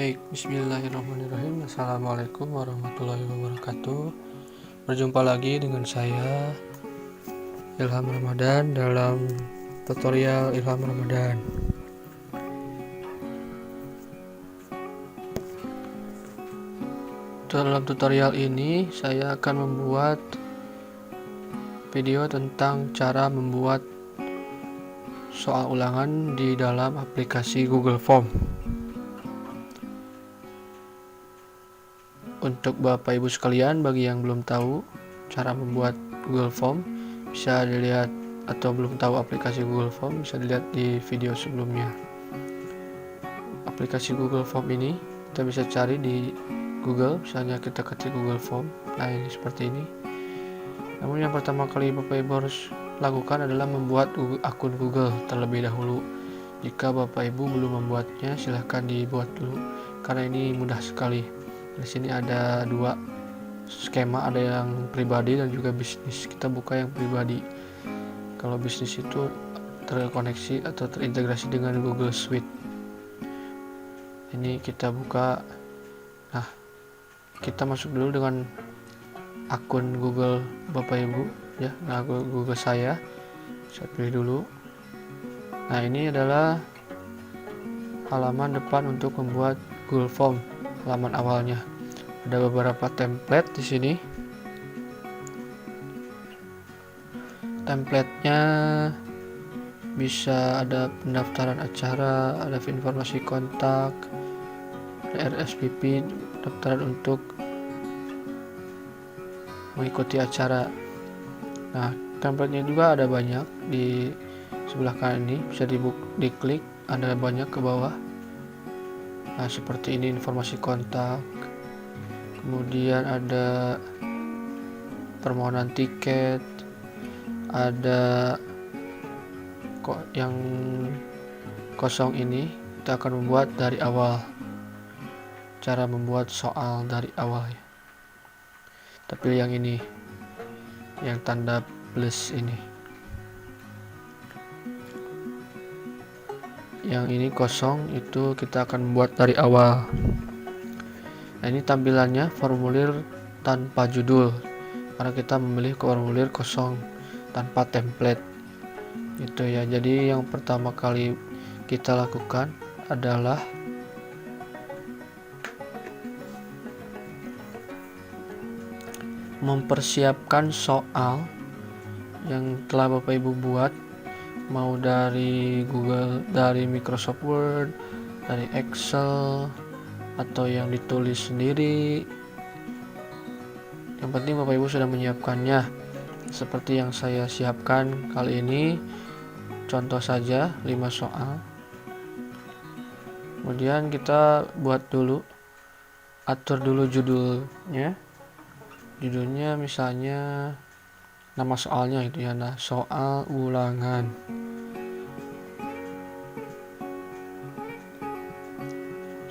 Baik, bismillahirrahmanirrahim. Assalamualaikum warahmatullahi wabarakatuh. Berjumpa lagi dengan saya Ilham Ramadan dalam tutorial Ilham Ramadan. Dalam tutorial ini saya akan membuat video tentang cara membuat soal ulangan di dalam aplikasi Google Form. Untuk Bapak Ibu sekalian, bagi yang belum tahu cara membuat Google Form, bisa dilihat, atau belum tahu aplikasi Google Form, bisa dilihat di video sebelumnya. Aplikasi Google Form ini kita bisa cari di Google, misalnya kita ketik Google Form. Nah, ini seperti ini. Namun yang pertama kali Bapak Ibu harus lakukan adalah membuat akun Google terlebih dahulu. Jika Bapak Ibu belum membuatnya, silahkan dibuat dulu, karena ini mudah sekali. Di sini ada dua skema, ada yang pribadi dan juga bisnis. Kita buka yang pribadi. Kalau bisnis itu terkoneksi atau terintegrasi dengan Google Suite. Ini kita buka. Nah, kita masuk dulu dengan akun Google Bapak Ibu ya. Nah, Google saya pilih dulu. Nah, ini adalah halaman depan untuk membuat Google Form. Halaman awalnya ada beberapa template di sini. Templatenya bisa ada pendaftaran acara, ada informasi kontak, ada RSVP, pendaftaran untuk mengikuti acara. Nah, templatenya juga ada banyak di sebelah kanan ini, bisa diklik, ada banyak ke bawah. Nah, seperti ini informasi kontak. Kemudian ada permohonan tiket, ada yang kosong ini kita akan membuat dari awal. Cara membuat soal dari awal ya. Tapi yang ini, yang tanda plus ini. Yang ini kosong, itu kita akan membuat dari awal. Nah, ini tampilannya formulir tanpa judul, karena kita memilih formulir kosong tanpa template itu ya. Jadi yang pertama kali kita lakukan adalah mempersiapkan soal yang telah Bapak Ibu buat, mau dari Google, dari Microsoft Word, dari Excel, atau yang ditulis sendiri. Yang penting Bapak Ibu sudah menyiapkannya seperti yang saya siapkan kali ini. Contoh saja 5 soal. Kemudian kita buat dulu, atur dulu judulnya. Judulnya misalnya nama soalnya itu ya, nah, soal ulangan.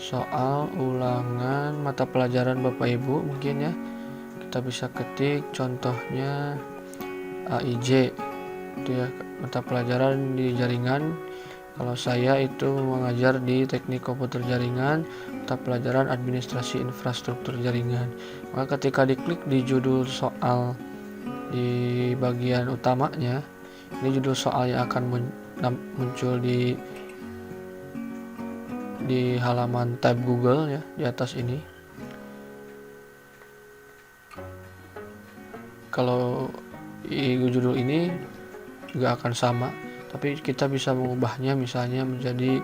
Soal ulangan mata pelajaran Bapak Ibu mungkin ya. Kita bisa ketik contohnya AIJ itu ya, mata pelajaran di jaringan. Kalau saya itu mengajar di teknik komputer jaringan, mata pelajaran administrasi infrastruktur jaringan. Maka ketika diklik di judul soal di bagian utamanya, ini judul soal yang akan muncul di halaman tab Google ya, di atas ini. Kalau judul ini juga akan sama, tapi kita bisa mengubahnya, misalnya menjadi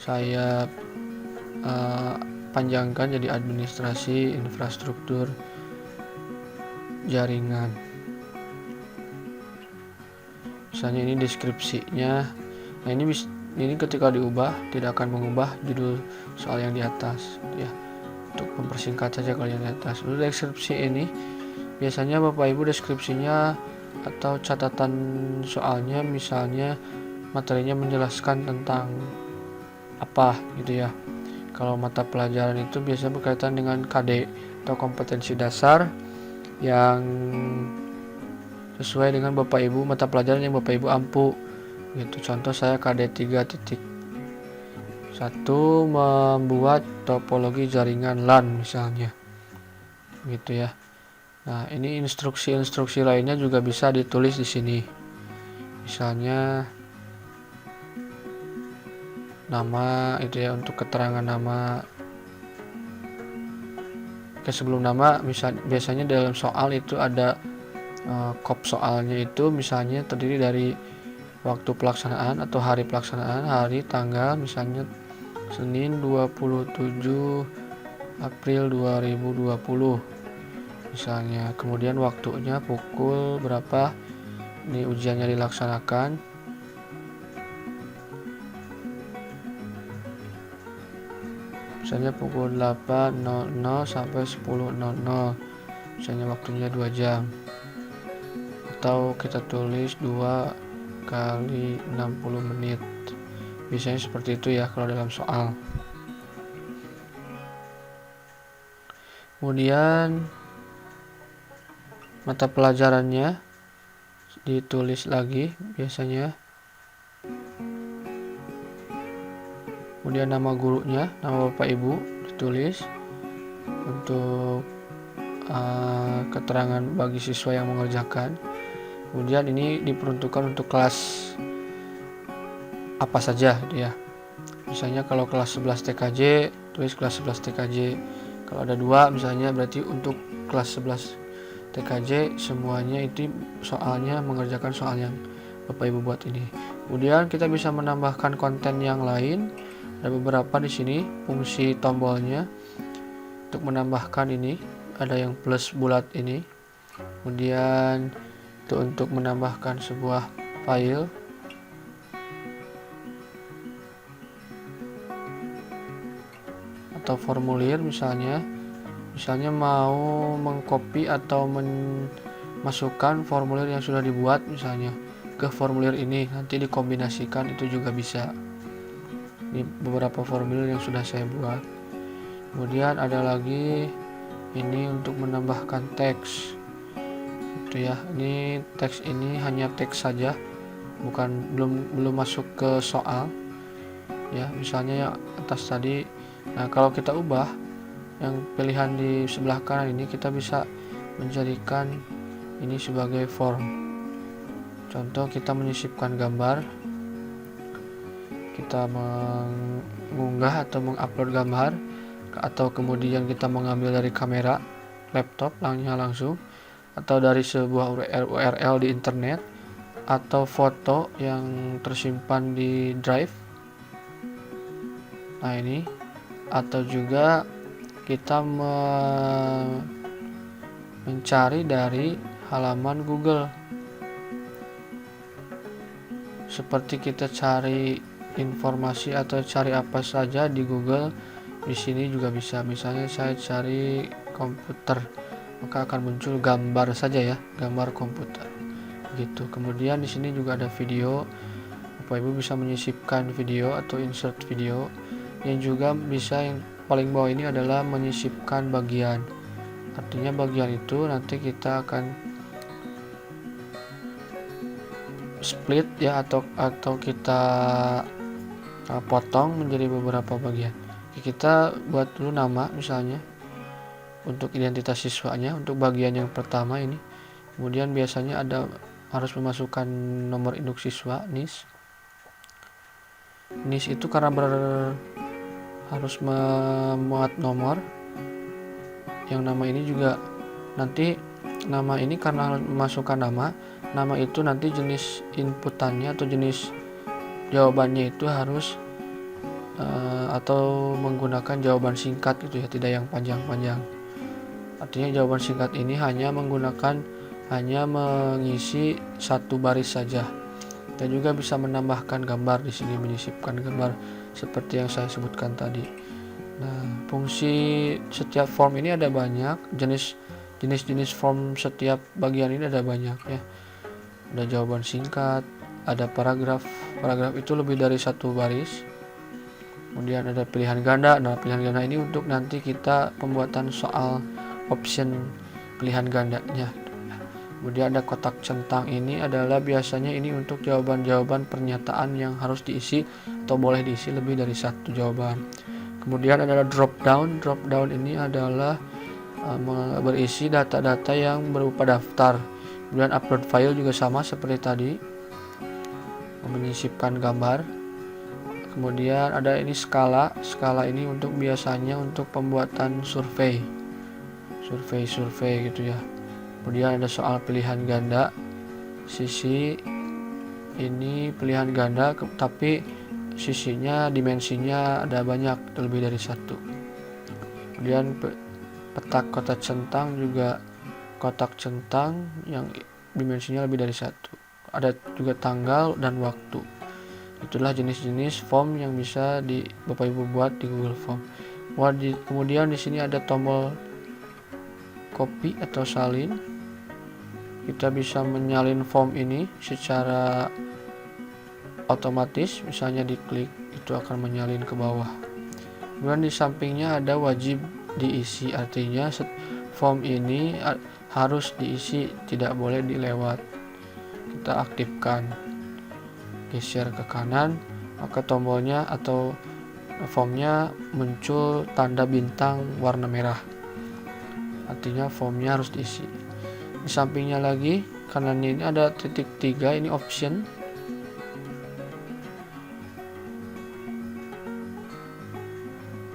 saya panjangkan jadi administrasi infrastruktur jaringan. Misalnya ini deskripsinya. Nah, ini ketika diubah tidak akan mengubah judul soal yang di atas ya. Untuk mempersingkat saja kalau yang di atas. Lalu deskripsi ini biasanya Bapak Ibu deskripsinya atau catatan soalnya, misalnya materinya menjelaskan tentang apa gitu ya. Kalau mata pelajaran itu biasanya berkaitan dengan KD atau kompetensi dasar yang sesuai dengan Bapak Ibu, mata pelajaran yang Bapak Ibu ampu gitu. Contoh saya KD 3 Satu, membuat topologi jaringan LAN misalnya, gitu ya. Nah, ini instruksi-instruksi lainnya juga bisa ditulis di sini. Misalnya nama itu ya, untuk keterangan nama. Sebelum nama, biasanya dalam soal itu ada kop soalnya, itu misalnya terdiri dari waktu pelaksanaan atau hari pelaksanaan, hari, tanggal, misalnya Senin 27 April 2020 misalnya, kemudian waktunya pukul berapa ini ujiannya dilaksanakan, misalnya pukul 8.00 sampai 10.00, misalnya waktunya 2 jam, atau kita tulis 2 kali 60 menit, biasanya seperti itu ya kalau dalam soal. Kemudian mata pelajarannya ditulis lagi biasanya, kemudian nama gurunya, nama bapak ibu ditulis untuk keterangan bagi siswa yang mengerjakan. Kemudian ini diperuntukkan untuk kelas apa saja gitu ya. Misalnya kalau kelas 11 TKJ, tulis kelas 11 TKJ. Kalau ada 2 misalnya, berarti untuk kelas 11 TKJ semuanya itu soalnya mengerjakan soal yang Bapak Ibu buat ini. Kemudian kita bisa menambahkan konten yang lain. Ada beberapa di sini fungsi tombolnya untuk menambahkan ini. Ada yang plus bulat ini. Kemudian itu untuk menambahkan sebuah file. Atau formulir misalnya mau mengcopy atau memasukkan formulir yang sudah dibuat misalnya ke formulir ini, nanti dikombinasikan, itu juga bisa. Ini beberapa formulir yang sudah saya buat. Kemudian ada lagi ini untuk menambahkan teks itu ya. Ini teks ini hanya teks saja, belum masuk ke soal ya. Misalnya yang atas tadi, nah kalau kita ubah yang pilihan di sebelah kanan ini, kita bisa menjadikan ini sebagai form. Contoh, kita menyisipkan gambar, kita mengunggah atau mengupload gambar, atau kemudian kita mengambil dari kamera laptop langsung, atau dari sebuah URL di internet, atau foto yang tersimpan di drive. Nah ini, atau juga kita mencari dari halaman Google, seperti kita cari informasi atau cari apa saja di Google. Di sini juga bisa, misalnya saya cari komputer, maka akan muncul gambar saja ya, gambar komputer gitu. Kemudian di sini juga ada video, Bapak Ibu bisa menyisipkan video atau insert video. Yang juga bisa, yang paling bawah ini adalah menyisipkan bagian. Artinya bagian itu nanti kita akan split ya, atau kita potong menjadi beberapa bagian. Kita buat dulu nama misalnya untuk identitas siswanya, untuk bagian yang pertama ini. Kemudian biasanya harus memasukkan nomor induk siswa, NIS. NIS itu karena harus memuat nomor. Yang nama ini juga nanti, nama ini karena memasukkan nama itu nanti jenis inputannya atau jenis jawabannya itu harus atau menggunakan jawaban singkat gitu ya, tidak yang panjang-panjang. Artinya jawaban singkat ini hanya mengisi satu baris saja. Kita juga bisa menambahkan gambar di sini, menyisipkan gambar seperti yang saya sebutkan tadi. Nah, fungsi setiap form ini ada banyak, jenis form setiap bagian ini ada banyak ya. Ada jawaban singkat, ada paragraf itu lebih dari satu baris. Kemudian ada pilihan ganda. Nah, pilihan ganda ini untuk nanti kita pembuatan soal option pilihan gandanya. Kemudian ada kotak centang, ini adalah biasanya ini untuk jawaban-jawaban pernyataan yang harus diisi atau boleh diisi lebih dari satu jawaban. Kemudian adalah drop down ini adalah berisi data-data yang berupa daftar. Kemudian upload file juga sama seperti tadi, menyisipkan gambar. Kemudian ada ini skala ini untuk biasanya untuk pembuatan survei gitu ya. Kemudian ada soal pilihan ganda, sisi ini pilihan ganda tapi sisinya dimensinya ada banyak, lebih dari satu. Kemudian petak kotak centang juga kotak centang yang dimensinya lebih dari satu. Ada juga tanggal dan waktu. Itulah jenis-jenis form yang bisa Bapak Ibu buat di Google Form. Kemudian di sini ada tombol copy atau salin. Kita bisa menyalin form ini secara otomatis, misalnya diklik itu akan menyalin ke bawah. Kemudian di sampingnya ada wajib diisi, artinya form ini harus diisi, tidak boleh dilewat. Kita aktifkan, geser ke kanan, maka tombolnya atau formnya muncul tanda bintang warna merah, artinya formnya harus diisi. Di sampingnya lagi kanannya ini ada titik 3, ini option.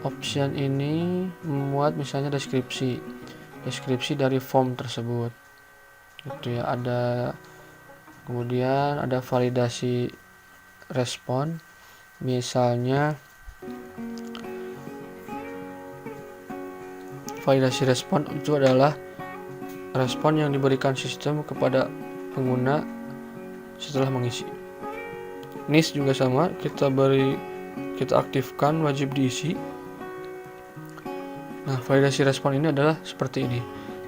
Option ini memuat misalnya deskripsi dari form tersebut. Itu ya, kemudian ada validasi respon. Misalnya validasi respon itu adalah respon yang diberikan sistem kepada pengguna setelah mengisi. NIS juga sama, kita aktifkan wajib diisi. Nah, validasi respon ini adalah seperti ini.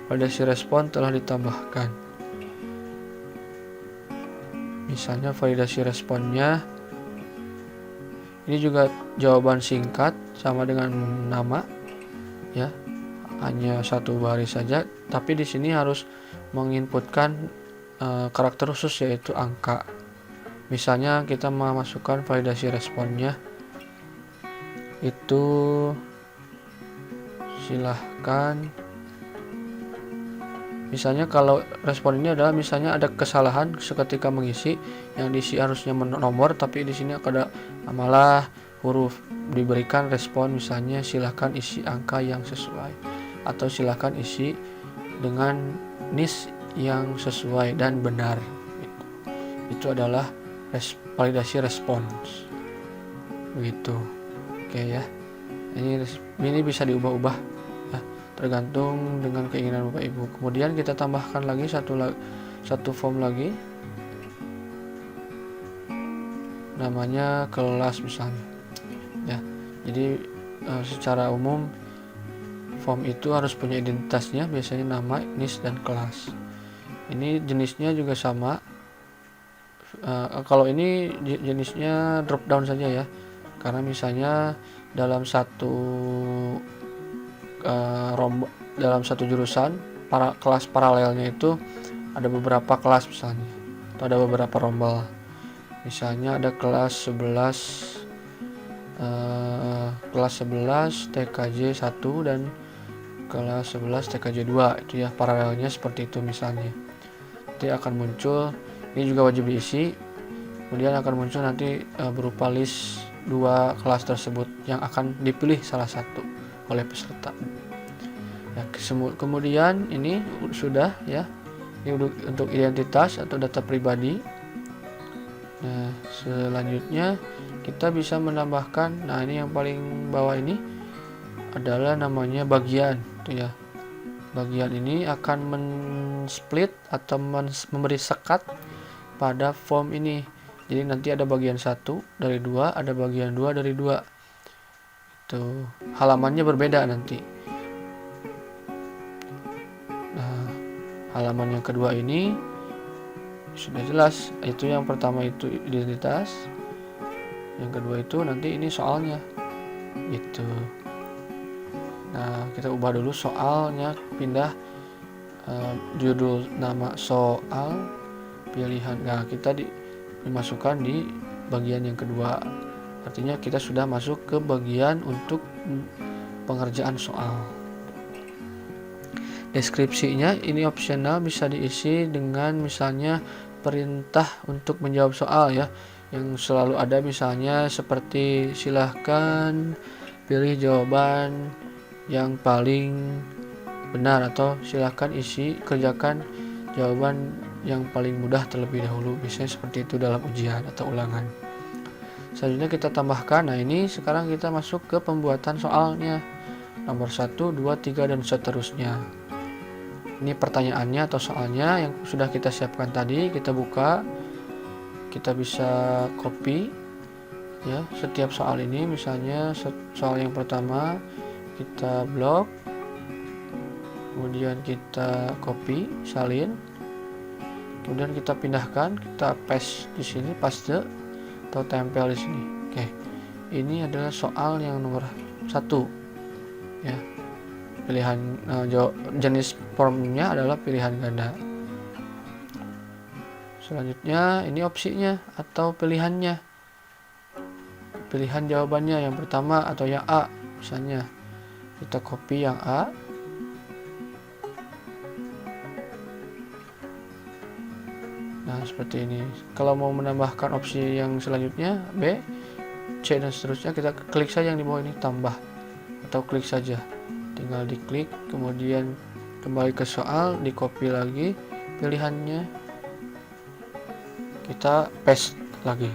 Validasi respon telah ditambahkan. Misalnya validasi responnya ini juga jawaban singkat sama dengan nama ya. Hanya satu baris saja, tapi di sini harus menginputkan karakter khusus yaitu angka. Misalnya kita memasukkan validasi responnya itu silahkan. Misalnya kalau respon ini adalah misalnya ada kesalahan seketika mengisi, yang diisi harusnya nomor tapi di sini ada malah huruf. Diberikan respon misalnya silahkan isi angka yang sesuai, atau silahkan isi dengan NIS yang sesuai dan benar. Itu adalah validasi respons. Begitu. Oke ya. Ini bisa diubah-ubah ya, tergantung dengan keinginan Bapak Ibu. Kemudian kita tambahkan lagi satu form lagi. Namanya kelas misalnya. Ya. Jadi secara umum form itu harus punya identitasnya, biasanya nama, NIS, dan kelas. Ini jenisnya juga sama. Kalau ini jenisnya drop down saja ya, karena misalnya dalam satu jurusan kelas paralelnya itu ada beberapa kelas misalnya, atau ada beberapa rombel. Misalnya ada kelas 11 TKJ 1 dan kelas 11 TKJ 2, itu ya paralelnya seperti itu misalnya. Nanti akan muncul, ini juga wajib diisi. Kemudian akan muncul nanti berupa list 2 kelas tersebut yang akan dipilih salah satu oleh peserta. Ya, kemudian ini sudah ya. Ini untuk identitas atau data pribadi. Nah, selanjutnya kita bisa menambahkan, nah ini yang paling bawah ini adalah namanya bagian, tuh ya. Bagian ini akan men-split atau memberi sekat pada form ini. Jadi nanti ada bagian 1 dari 2, ada bagian 2 dari 2. Itu halamannya berbeda nanti. Nah, halaman yang kedua ini sudah jelas, itu yang pertama itu identitas, yang kedua itu nanti ini soalnya gitu. Nah, kita ubah dulu soalnya, pindah judul nama soal, pilihan. Nah, kita dimasukkan di bagian yang kedua. Artinya kita sudah masuk ke bagian untuk pengerjaan soal. Deskripsinya ini opsional, bisa diisi dengan misalnya perintah untuk menjawab soal ya, yang selalu ada misalnya seperti silahkan pilih jawaban yang paling benar, atau silahkan kerjakan jawaban yang paling mudah terlebih dahulu. Biasanya seperti itu dalam ujian atau ulangan. Selanjutnya kita tambahkan. Nah, ini sekarang kita masuk ke pembuatan soalnya. Nomor 1, 2, 3 dan seterusnya. Ini pertanyaannya atau soalnya yang sudah kita siapkan tadi. Kita buka. Kita bisa copy ya setiap soal ini. Misalnya soal yang pertama kita blok, kemudian kita copy, salin, kemudian kita pindahkan, kita paste di sini, paste atau tempel di sini. Oke, ini adalah soal yang nomor 1 ya. Pilihan jenis formnya adalah pilihan ganda. Selanjutnya ini opsinya atau pilihannya, pilihan jawabannya yang pertama atau yang A. Misalnya kita copy yang A, nah seperti ini. Kalau mau menambahkan opsi yang selanjutnya B, C dan seterusnya, kita klik saja yang di bawah ini, tambah, atau klik saja, tinggal diklik, kemudian kembali ke soal, di copy lagi pilihannya, kita paste lagi,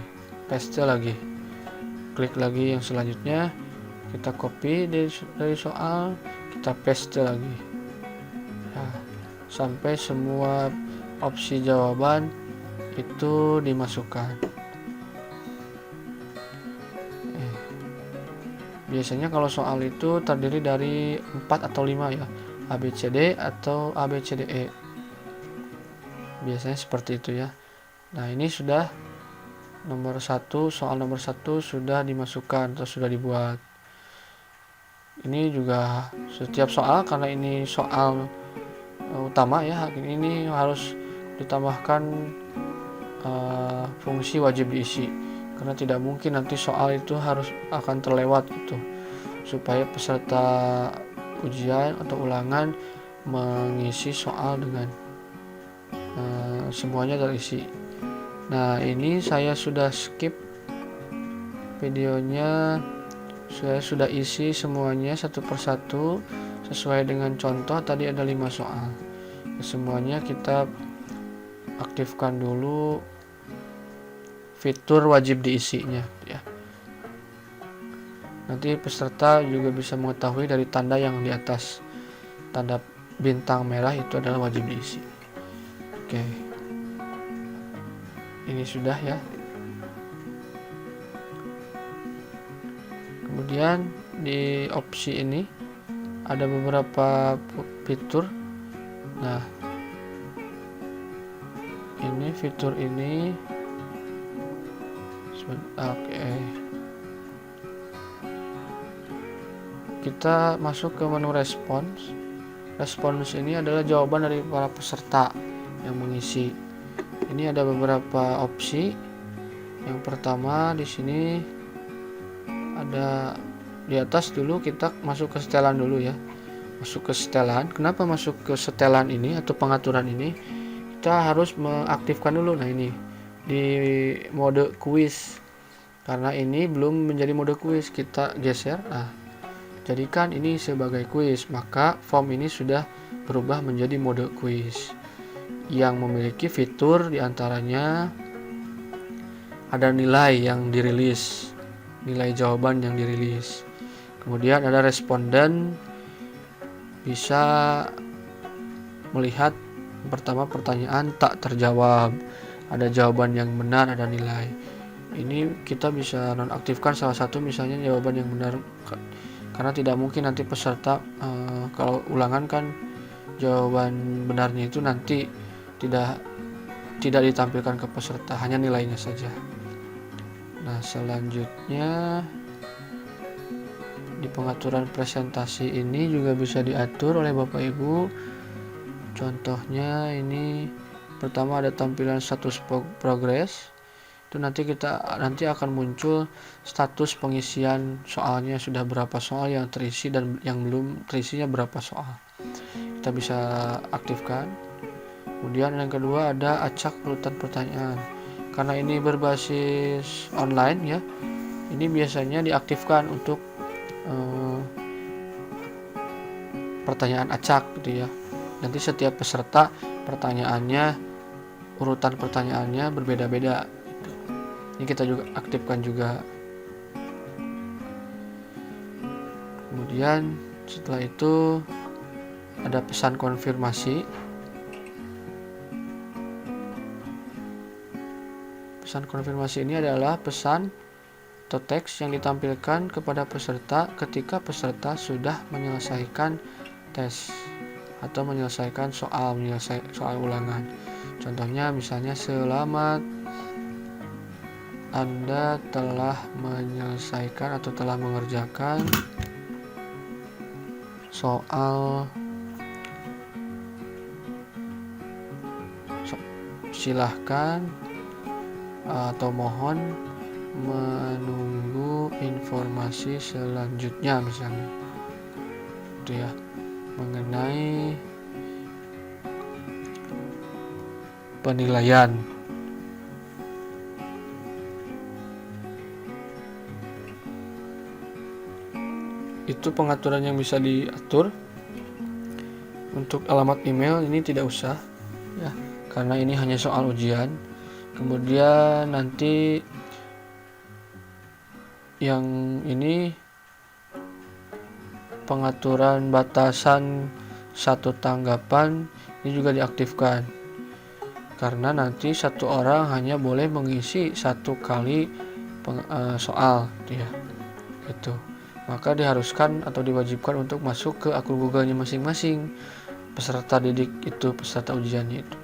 klik lagi yang selanjutnya, kita copy dari soal, kita paste lagi ya, sampai semua opsi jawaban itu dimasukkan. Biasanya kalau soal itu terdiri dari 4 atau 5 ya, ABCD atau ABCDE. Biasanya seperti itu ya. Nah, ini sudah soal nomor 1 sudah dimasukkan atau sudah dibuat. Ini juga setiap soal, karena ini soal utama ya, ini harus ditambahkan fungsi wajib diisi, karena tidak mungkin nanti soal itu akan terlewat gitu, supaya peserta ujian atau ulangan mengisi soal dengan semuanya terisi. Nah, ini saya sudah skip videonya, saya sudah isi semuanya satu persatu sesuai dengan contoh. Tadi ada 5 soal, semuanya kita aktifkan dulu fitur wajib diisinya ya. Nanti peserta juga bisa mengetahui dari tanda yang di atas, tanda bintang merah itu adalah wajib diisi. Oke, ini sudah ya. Kemudian di opsi ini ada beberapa fitur. Nah, ini fitur ini, oke, kita masuk ke menu respons. Respons ini adalah jawaban dari para peserta yang mengisi. Ini ada beberapa opsi. Yang pertama di sini ada di atas dulu, kita masuk ke setelan dulu ya. Masuk ke setelan. Kenapa masuk ke setelan ini atau pengaturan ini? Kita harus mengaktifkan dulu. Nah, ini di mode kuis, karena ini belum menjadi mode kuis, kita geser. Nah, jadikan ini sebagai kuis, maka form ini sudah berubah menjadi mode kuis yang memiliki fitur diantaranya ada nilai yang dirilis, nilai jawaban yang dirilis. Kemudian ada responden, bisa melihat pertama pertanyaan tak terjawab, ada jawaban yang benar, ada nilai. Ini kita bisa nonaktifkan salah satu, misalnya jawaban yang benar, karena tidak mungkin nanti peserta kalau ulangan kan jawaban benarnya itu nanti tidak ditampilkan ke peserta, hanya nilainya saja. Nah, selanjutnya di pengaturan presentasi ini juga bisa diatur oleh Bapak Ibu. Contohnya ini pertama ada tampilan status progress. Itu nanti akan muncul status pengisian soalnya, sudah berapa soal yang terisi dan yang belum terisinya berapa soal. Kita bisa aktifkan. Kemudian yang kedua ada acak urutan pertanyaan. Karena ini berbasis online ya, ini biasanya diaktifkan untuk pertanyaan acak gitu ya. Nanti setiap peserta pertanyaannya, urutan pertanyaannya berbeda-beda. Ini kita juga aktifkan juga. Kemudian setelah itu ada pesan konfirmasi. Pesan konfirmasi ini adalah pesan atau teks yang ditampilkan kepada peserta ketika peserta sudah menyelesaikan tes atau menyelesaikan soal ulangan. Contohnya misalnya, selamat Anda telah menyelesaikan atau telah mengerjakan soal silahkan atau mohon menunggu informasi selanjutnya misalnya. Itu ya, mengenai penilaian. Itu pengaturan yang bisa diatur. Untuk alamat email ini tidak usah ya, karena ini hanya soal ujian. Kemudian nanti yang ini pengaturan batasan satu tanggapan ini juga diaktifkan, karena nanti satu orang hanya boleh mengisi satu kali soal ya, itu. Maka diharuskan atau diwajibkan untuk masuk ke akun Google-nya masing-masing peserta didik itu, peserta ujiannya itu.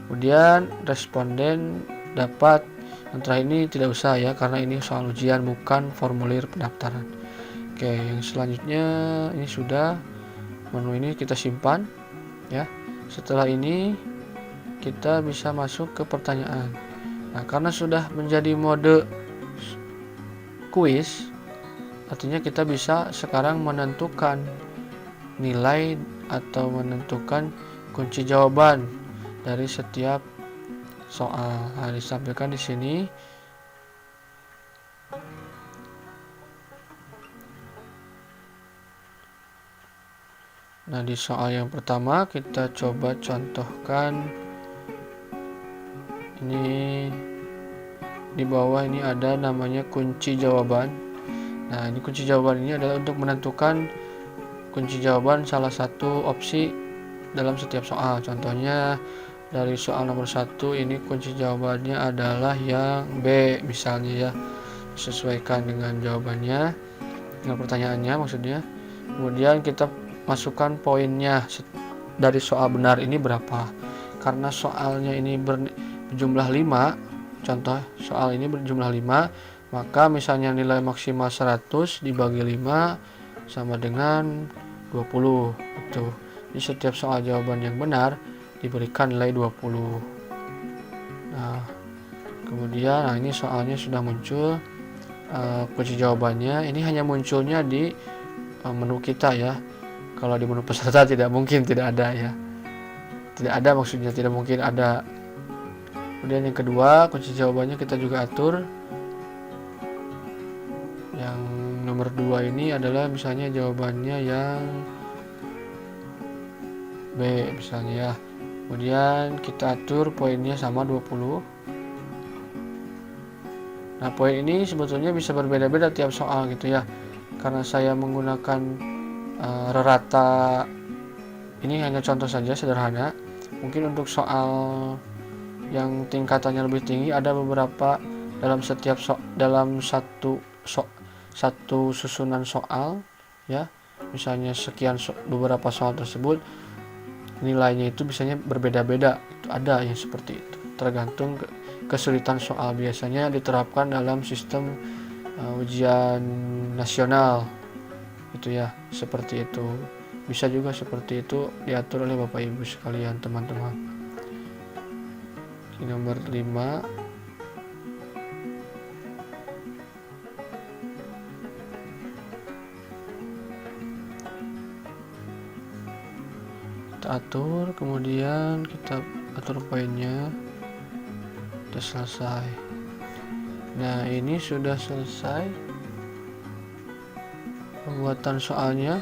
Kemudian responden dapat, yang terakhir ini tidak usah ya, karena ini soal ujian bukan formulir pendaftaran. Oke, yang selanjutnya ini sudah menu ini kita simpan ya. Setelah ini kita bisa masuk ke pertanyaan. Nah, karena sudah menjadi mode kuis, artinya kita bisa sekarang menentukan nilai atau menentukan kunci jawaban dari setiap soal. Nah, ditampilkan di sini. Nah, di soal yang pertama kita coba contohkan. Ini di bawah ini ada namanya kunci jawaban. Nah, ini kunci jawaban ini adalah untuk menentukan kunci jawaban salah satu opsi dalam setiap soal. Contohnya dari soal nomor 1 ini kunci jawabannya adalah yang B misalnya ya. Sesuaikan dengan jawabannya, dengan pertanyaannya maksudnya. Kemudian kita masukkan poinnya dari soal benar ini berapa. Karena soalnya ini berjumlah 5, contoh soal ini berjumlah 5, maka misalnya nilai maksimal 100 dibagi 5 sama dengan 20 itu. Di setiap soal jawaban yang benar diberikan nilai 20. Nah, kemudian ini soalnya sudah muncul kunci jawabannya. Ini hanya munculnya di menu kita ya. Kalau di menu peserta tidak mungkin tidak ada ya. Tidak ada, maksudnya tidak mungkin ada. Kemudian yang kedua, kunci jawabannya kita juga atur. Yang nomor 2 ini adalah misalnya jawabannya yang B misalnya ya. Kemudian kita atur poinnya sama 20. Nah, poin ini sebetulnya bisa berbeda-beda tiap soal gitu ya. Karena saya menggunakan rata, ini hanya contoh saja sederhana. Mungkin untuk soal yang tingkatannya lebih tinggi ada beberapa dalam setiap dalam satu susunan soal ya. Misalnya sekian beberapa soal tersebut nilainya itu biasanya berbeda-beda. Itu ada yang seperti itu. Tergantung kesulitan soal, biasanya diterapkan dalam sistem ujian nasional itu ya, seperti itu. Bisa juga seperti itu diatur oleh Bapak Ibu sekalian, teman-teman. Nomor 5, kita atur, kemudian kita atur poinnya, kita selesai. Nah, ini sudah selesai pembuatan soalnya.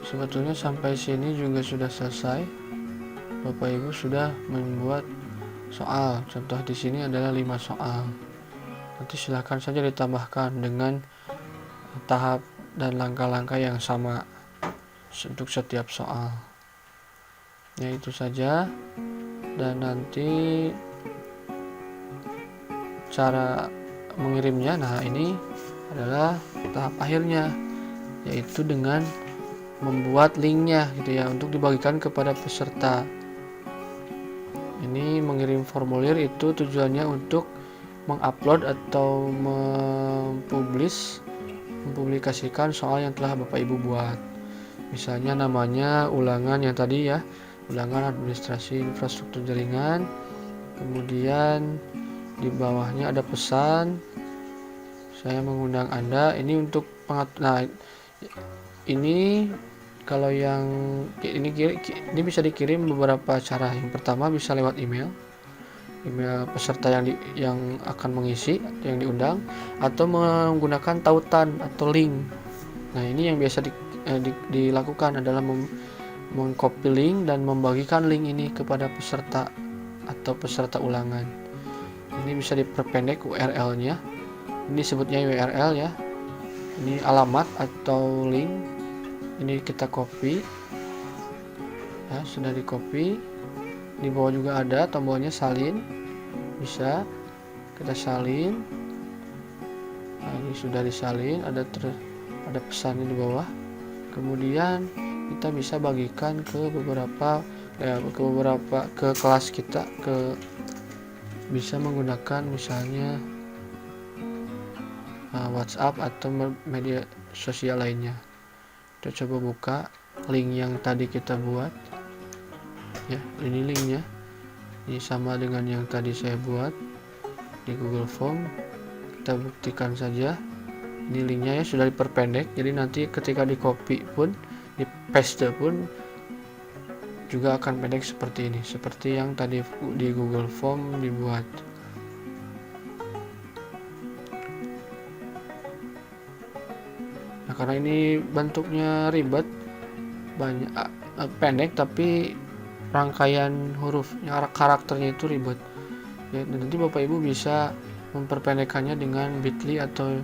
Sebetulnya sampai sini juga sudah selesai. Bapak Ibu sudah membuat soal. Contoh di sini adalah 5 soal. Nanti silakan saja ditambahkan dengan tahap dan langkah-langkah yang sama untuk setiap soal. Ya, itu saja. Dan nanti cara mengirimnya, nah ini adalah tahap akhirnya, yaitu dengan membuat linknya gitu ya, untuk dibagikan kepada peserta. Ini mengirim formulir itu tujuannya untuk mengupload atau mempublikasikan soal yang telah Bapak Ibu buat. Misalnya namanya ulangan yang tadi ya, ulangan administrasi infrastruktur jaringan. Kemudian di bawahnya ada pesan, saya mengundang Anda. Ini untuk nah, ini kalau yang ini bisa dikirim beberapa cara. Yang pertama bisa lewat email peserta yang akan mengisi, yang diundang, atau menggunakan tautan atau link. Nah, ini yang biasa dilakukan adalah mengcopy link dan membagikan link ini kepada peserta atau peserta ulangan. Ini bisa diperpendek URL-nya. Ini sebutnya URL ya. Ini alamat atau link. Ini kita copy ya, sudah di copy. Di bawah juga ada tombolnya salin, bisa kita salin. Nah, ini sudah disalin, ada pesannya di bawah. Kemudian kita bisa bagikan ke ke kelas kita, bisa menggunakan misalnya WhatsApp atau media sosial lainnya. Kita coba buka link yang tadi kita buat ya. Ini linknya, ini sama dengan yang tadi saya buat di Google Form. Kita buktikan saja. Ini linknya ya, sudah diperpendek, jadi nanti ketika di copy pun, di paste pun juga akan pendek seperti ini, seperti yang tadi di Google Form dibuat. Nah, karena ini bentuknya ribet, banyak pendek tapi rangkaian hurufnya, karakternya itu ribet ya, nanti Bapak Ibu bisa memperpendekkannya dengan Bitly atau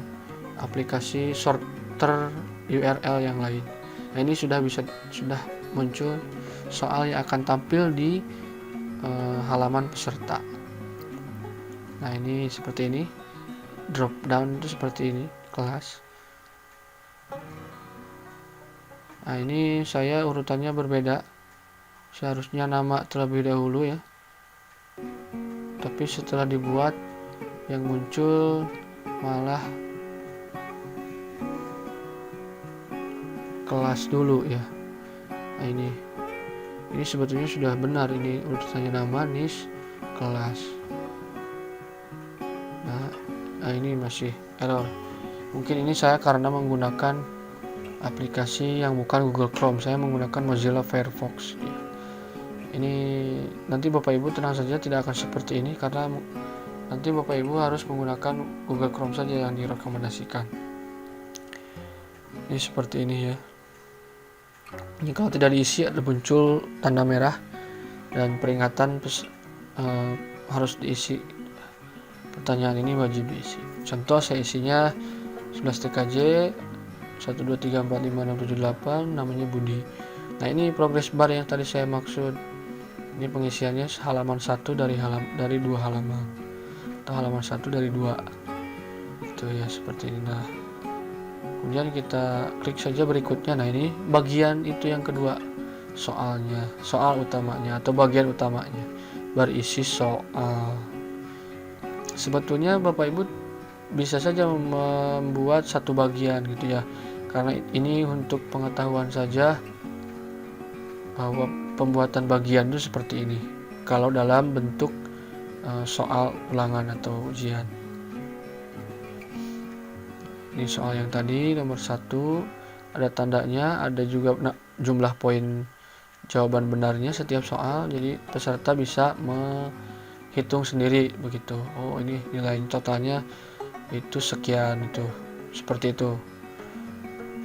aplikasi sorter URL yang lain. Nah, ini sudah muncul soal yang akan tampil di halaman peserta. Nah, ini seperti ini, drop down itu seperti ini, kelas. Nah, ini saya urutannya berbeda, seharusnya nama terlebih dahulu ya, tapi setelah dibuat yang muncul malah kelas dulu ya. Nah, ini sebetulnya sudah benar, ini urutannya nama, NIS, kelas. Nah, ini masih error. Mungkin ini saya karena menggunakan aplikasi yang bukan Google Chrome, saya menggunakan Mozilla Firefox. Ini nanti Bapak Ibu tenang saja, tidak akan seperti ini karena nanti Bapak Ibu harus menggunakan Google Chrome saja yang direkomendasikan. Ini seperti ini ya. Ini kalau tidak diisi ada muncul tanda merah dan peringatan harus diisi. Pertanyaan ini wajib diisi. Contoh saya isinya 11 TKJ 123456788, namanya Budi. Nah, ini progress bar yang tadi saya maksud. Ini pengisiannya halaman 1 dari 2 halaman, atau halaman 1 dari 2. Itu ya, seperti ini. Nah, kemudian kita klik saja berikutnya. Nah, ini bagian itu yang kedua, soalnya, soal utamanya atau bagian utamanya, berisi soal. Sebetulnya Bapak Ibu bisa saja membuat satu bagian gitu ya, karena ini untuk pengetahuan saja bahwa pembuatan bagian itu seperti ini kalau dalam bentuk soal ulangan atau ujian. Ini soal yang tadi nomor 1, ada tandanya, ada juga jumlah poin jawaban benarnya setiap soal, jadi peserta bisa menghitung sendiri begitu. Oh, ini nilai totalnya itu sekian, itu seperti itu.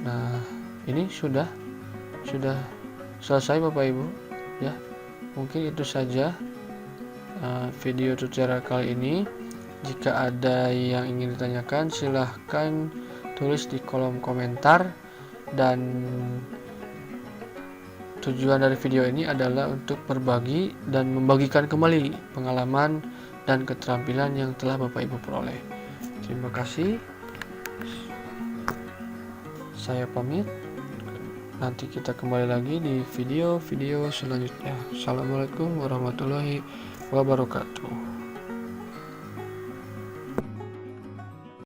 Nah, ini sudah selesai Bapak Ibu ya. Mungkin itu saja video tutorial kali ini. Jika ada yang ingin ditanyakan, silahkan tulis di kolom komentar. Dan tujuan dari video ini adalah untuk berbagi dan membagikan kembali pengalaman dan keterampilan yang telah Bapak Ibu peroleh. Terima kasih. Saya pamit. Nanti kita kembali lagi di video-video selanjutnya. Assalamualaikum warahmatullahi wabarakatuh.